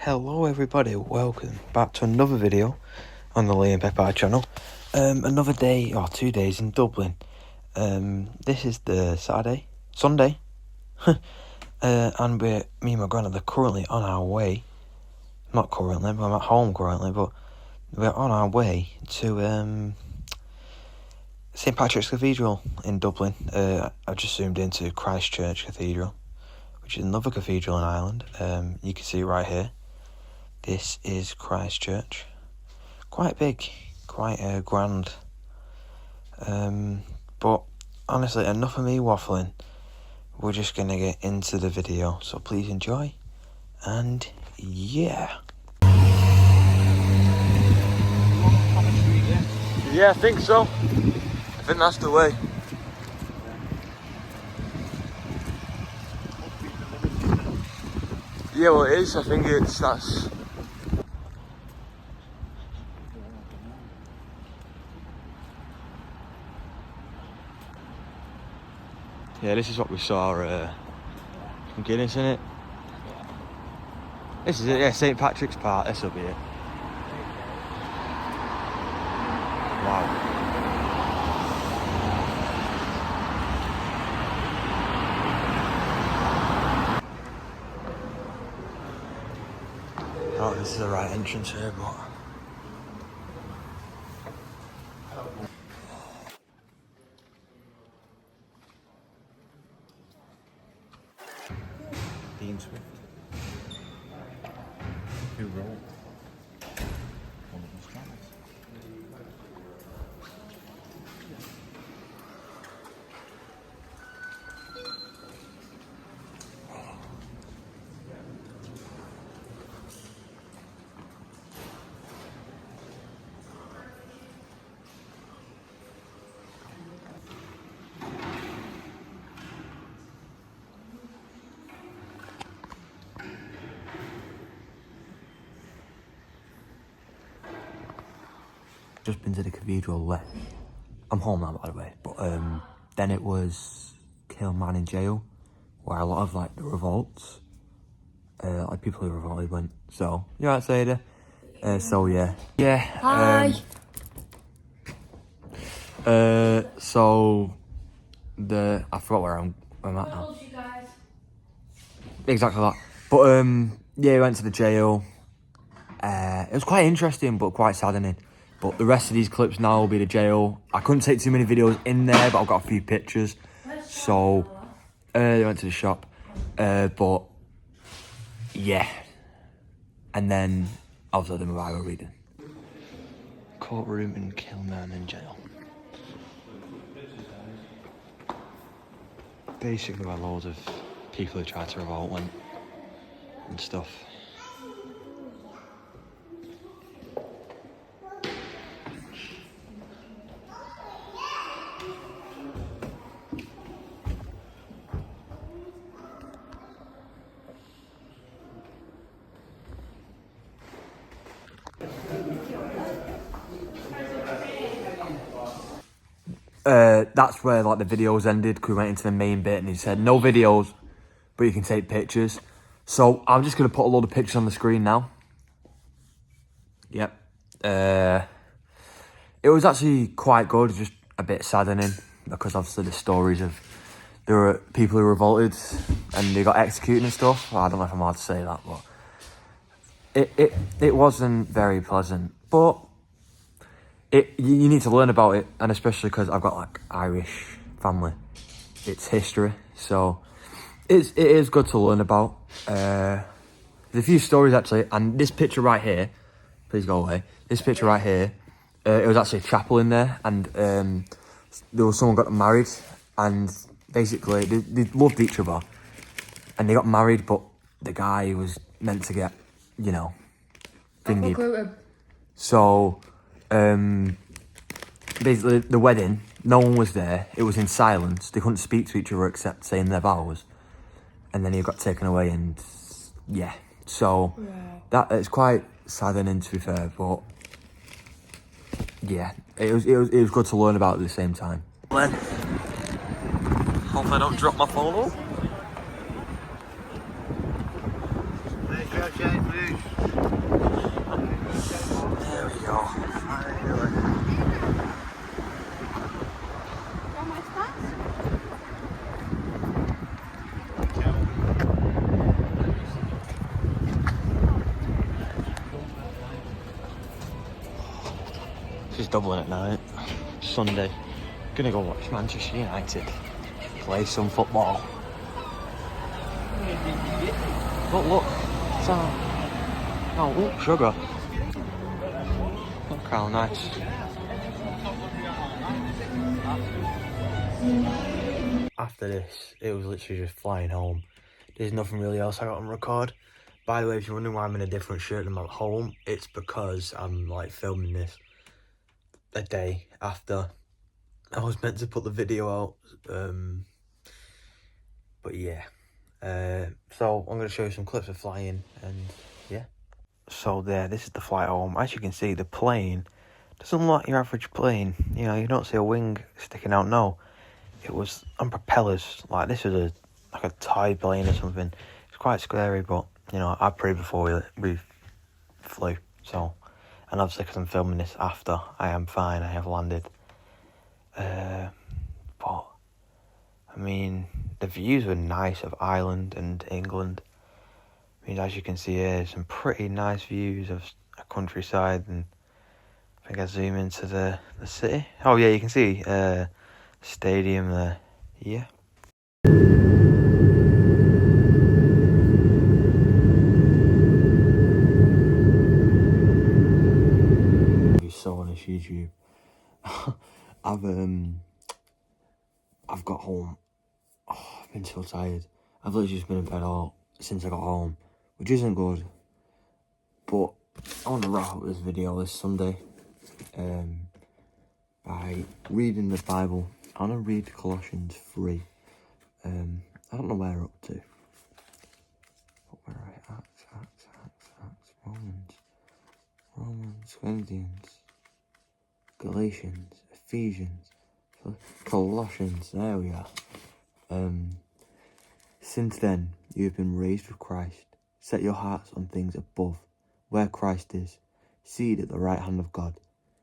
Hello everybody, welcome back to another video on the Liam Pepper channel. Another day, or 2 days in Dublin. This is the Sunday, and me and my granddad are currently on our way. Not currently, I'm at home currently, but we're on our way to St Patrick's Cathedral in Dublin. I've just zoomed into Christchurch Cathedral, which is another cathedral in Ireland. You can see it right here. This is Christchurch. Quite big, quite grand. But honestly, enough of me waffling. We're just going to get into the video, so please enjoy. And yeah. Yeah, I think so. I think that's the way. Yeah, well it is. I think that's... Yeah, this is what we saw from Guinness, isn't it? This is it, yeah, St Patrick's Park, this will be it. Wow. Oh, this is the right entrance here, but... Dean Swift. Who wrote one of his tracks? Just been to the cathedral left. I'm home now, by the way. But then it was Kilman in jail, where a lot of like the revolts, like people who revolted went. So you right, Sada? So yeah, yeah. Hi. So I forgot where I'm at now. Exactly that. But yeah, we went to the jail. It was quite interesting, but quite saddening. But the rest of these clips now will be the jail. I couldn't take too many videos in there, but I've got a few pictures. So, they went to the shop. But, yeah. And then, obviously, the Bible reading. Courtroom in Kilman in jail. Basically where loads of people who tried to revolt went and stuff. That's where like the videos ended, because we went into the main bit and he said no videos, but you can take pictures. So I'm just going to put a load of pictures on the screen now. Yep. It was actually quite good, just a bit saddening, because obviously the stories of there were people who revolted and they got executed and stuff. I don't know if I'm allowed to say that, but it wasn't very pleasant. But you need to learn about it, and especially because I've got like Irish family, it's history, so it is good to learn about. There's a few stories actually, and this picture right here, please go away. This picture right here, it was actually a chapel in there, and there was someone got married, and basically they loved each other, and they got married, but the guy was meant to get, you know, thingied. So. Basically the wedding, no one was there, it was in silence, they couldn't speak to each other except saying their vows, and then he got taken away, and yeah, so that it's quite saddening, to be fair, but yeah, it was good to learn about at the same time. Then hopefully I don't drop my phone. This is Dublin at night. Sunday. Gonna go watch Manchester United play some football. Look. It's oh, look, sugar. Look how nice. After this, it was literally just flying home. There's nothing really else I got on record. By the way, if you're wondering why I'm in a different shirt than I'm at home, it's because I'm like filming this a day after I was meant to put the video out. But yeah. So I'm going to show you some clips of flying and yeah. So there, this is the flight home. As you can see, the plane doesn't look like your average plane. You know, you don't see a wing sticking out, no. It was on propellers. Like, this was like a toy plane or something. It's quite scary, but, you know, I prayed before we flew. So, and obviously because I'm filming this after, I am fine. I have landed. But, I mean, the views were nice of Ireland and England. I mean, as you can see here, some pretty nice views of a countryside, and I think I zoom into the city. Oh yeah, you can see stadium there. Yeah. You saw on this YouTube. I've got home. Oh, I've been so tired. I've literally just been in bed all since I got home, which isn't good. But I want to wrap up this video this Sunday by reading the Bible. I want to read Colossians 3. I don't know where we're up to. But where are we? Acts, Romans, Corinthians, Galatians, Ephesians, Colossians. There we are. Since then, you have been raised with Christ. Set your hearts on things above, where Christ is, seated at the right hand of God.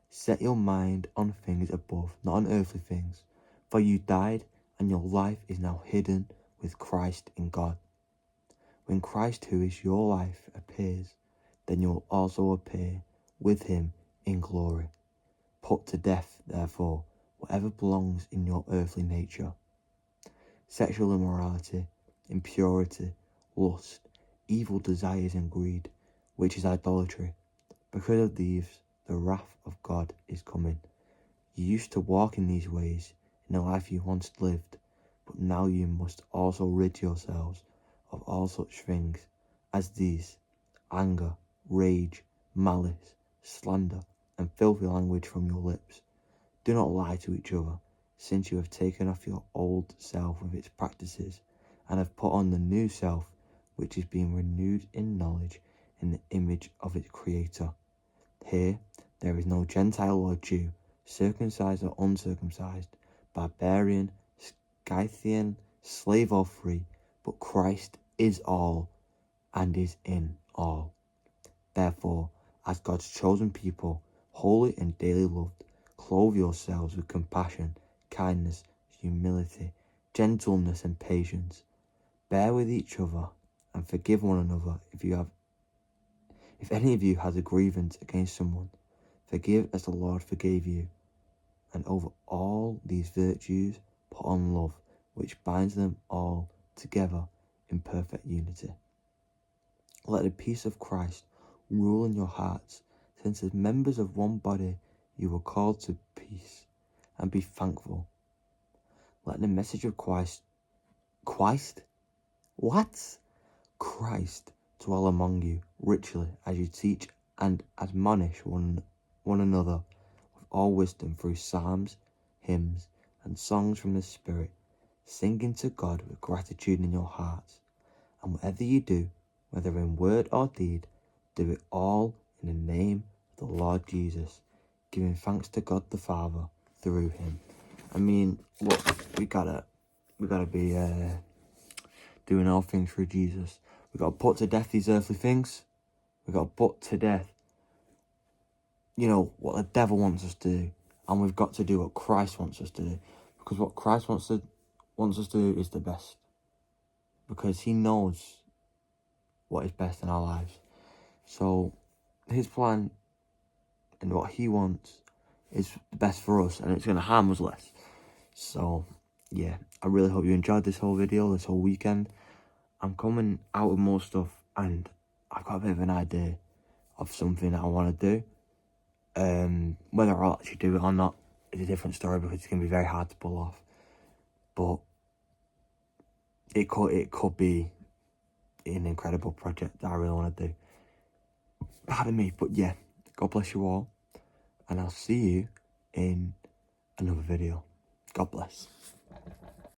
Set your mind on things above, not on earthly things. For you died, and your life is now hidden with Christ in God. When Christ, who is your life, appears, then you will also appear with him in glory. Put to death, therefore, whatever belongs in your earthly nature: sexual immorality, impurity, lust, evil desires and greed, which is idolatry. Because of these, the wrath of God is coming. You used to walk in these ways in the life you once lived, but now you must also rid yourselves of all such things as these: anger, rage, malice, slander, and filthy language from your lips. Do not lie to each other, since you have taken off your old self with its practices, and have put on the new self, which is being renewed in knowledge in the image of its Creator. Here there is no Gentile or Jew, circumcised or uncircumcised, barbarian, Scythian, slave or free, but Christ is all and is in all. Therefore, as God's chosen people, holy and dearly loved, clothe yourselves with compassion, kindness, humility, gentleness, and patience. Bear with each other and forgive one another if any of you has a grievance against someone. Forgive as the Lord forgave you. And over all these virtues, put on love, which binds them all together in perfect unity. Let the peace of Christ rule in your hearts, since as members of one body you were called to peace, and be thankful. Let the message of Christ dwell among you richly, as you teach and admonish one another with all wisdom through psalms, hymns, and songs from the Spirit, singing to God with gratitude in your hearts. And whatever you do, whether in word or deed, do it all in the name of the Lord Jesus, giving thanks to God the Father through him. I mean, look, we gotta be doing all things through Jesus. We gotta put to death these earthly things. We gotta put to death, you know, what the devil wants us to do, and we've got to do what Christ wants us to do, because what Christ wants us to do is the best, because he knows what is best in our lives. So his plan and what he wants is the best for us, and it's going to harm us less. So, yeah, I really hope you enjoyed this whole video, this whole weekend. I'm coming out with more stuff, and I've got a bit of an idea of something that I want to do. Whether I'll actually do it or not is a different story, because it's going to be very hard to pull off. But it could be an incredible project that I really want to do. Pardon me, but yeah, God bless you all, and I'll see you in another video. God bless.